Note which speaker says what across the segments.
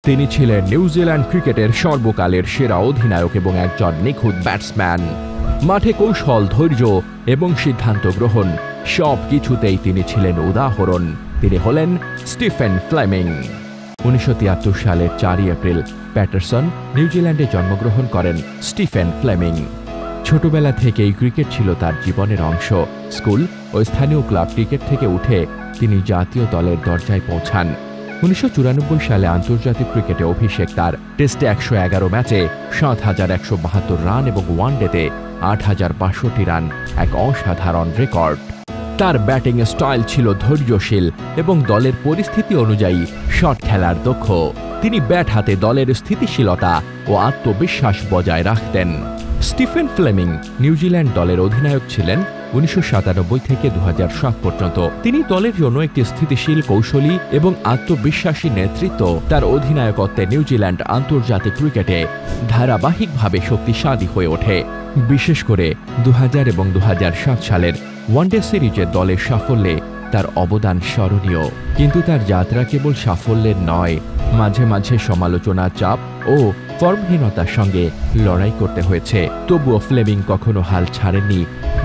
Speaker 1: তিনি ছিলেন নিউজিল্যান্ড ক্রিকেটের সর্বকালের সেরা অধিনায়ক এবং একজন নিখুঁত ব্যাটসম্যান। মাঠে কৌশল, ধৈর্য এবং সিদ্ধান্ত গ্রহণ সবকিছুতেই তিনি ছিলেন উদাহরণ। তিনি হলেন স্টিফেন ফ্লেমিং। 1973 সালের 4 এপ্রিল প্যাটারসন, নিউজিল্যান্ডে জন্মগ্রহণ করেন স্টিফেন ফ্লেমিং। ছোটবেলা থেকেই ক্রিকেট ছিল তার জীবনের অংশ। স্কুল ও স্থানীয় ক্লাব ক্রিকেট থেকে উঠে তিনি জাতীয় দলের দরজায় পৌঁছান। 1994 সালে আন্তর্জাতিক ক্রিকেটে অভিষেক তার। টেস্টে 111 ম্যাচে 7,172 রান এবং ওয়ানডেতে 8,062 রান, এক অসাধারণ রেকর্ড। তার ব্যাটিং স্টাইল ছিল ধৈর্যশীল এবং দলের পরিস্থিতি অনুযায়ী শট খেলার দক্ষ। তিনি ব্যাট হাতে দলের স্থিতিশীলতা ও আত্মবিশ্বাস বজায় রাখতেন। স্টিফেন ফ্লেমিং নিউজিল্যান্ড দলের অধিনায়ক ছিলেন 1997 থেকে 2007 পর্যন্ত। তিনি দলের জন্য একটি স্থিতিশীল, কৌশলী এবং আত্মবিশ্বাসী নেতৃত্ব। তার অধিনায়কত্বে নিউজিল্যান্ড আন্তর্জাতিক ক্রিকেটে ধারাবাহিকভাবে শক্তিশালী হয়ে ওঠে। বিশেষ করে 2000 এবং 2007 সালের ওয়ানডে সিরিজে দলের সাফল্যে তার অবদান স্মরণীয়। কিন্তু তার যাত্রা কেবল সাফল্যের নয়, মাঝে মাঝে সমালোচনা, চাপ ও ফর্মহীনতার সঙ্গে লড়াই করতে হয়েছে। তবুও ফ্লেমিং কখনো হাল ছাড়েননি।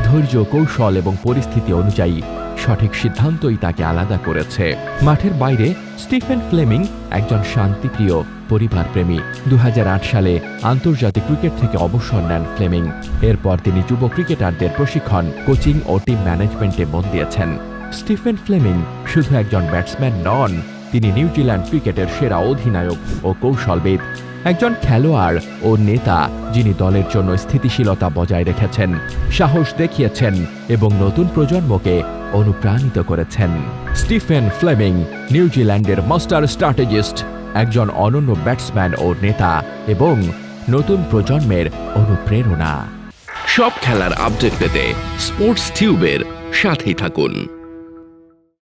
Speaker 1: ধৈর্য, কৌশল এবং পরিস্থিতি অনুযায়ী সঠিক সিদ্ধান্তই তাকে আলাদা করেছে। মাঠের বাইরে স্টিফেন ফ্লেমিং একজন শান্তিপ্রিয়, পরিবারপ্রেমী। 2008 সালে আন্তর্জাতিক ক্রিকেট থেকে অবসর নেন ফ্লেমিং। এরপর তিনি যুব ক্রিকেটারদের প্রশিক্ষণ, কোচিং ও টিম ম্যানেজমেন্টে মন দিয়েছেন। স্টিফেন ফ্লেমিং শুধু একজন ব্যাটসম্যান নন, তিনি নিউজিল্যান্ড ক্রিকেটের সেরা অধিনায়ক ও কৌশলবিদ। একজন খেলোয়াড় ও নেতা যিনি দলের জন্য স্থিতিশীলতা বজায় রেখেছেন, সাহস দেখিয়েছেন এবং নতুন প্রজন্মকে অনুপ্রাণিত করেছেন। স্টিফেন ফ্লেমিং নিউজিল্যান্ডের মাস্টার স্ট্র্যাটেজিস্ট, একজন অনন্য ব্যাটসম্যান ও নেতা এবং নতুন প্রজন্মের অনুপ্রেরণা।
Speaker 2: সব খেলার আপডেট পেতে স্পোর্টস টিউবের সাথেই থাকুন।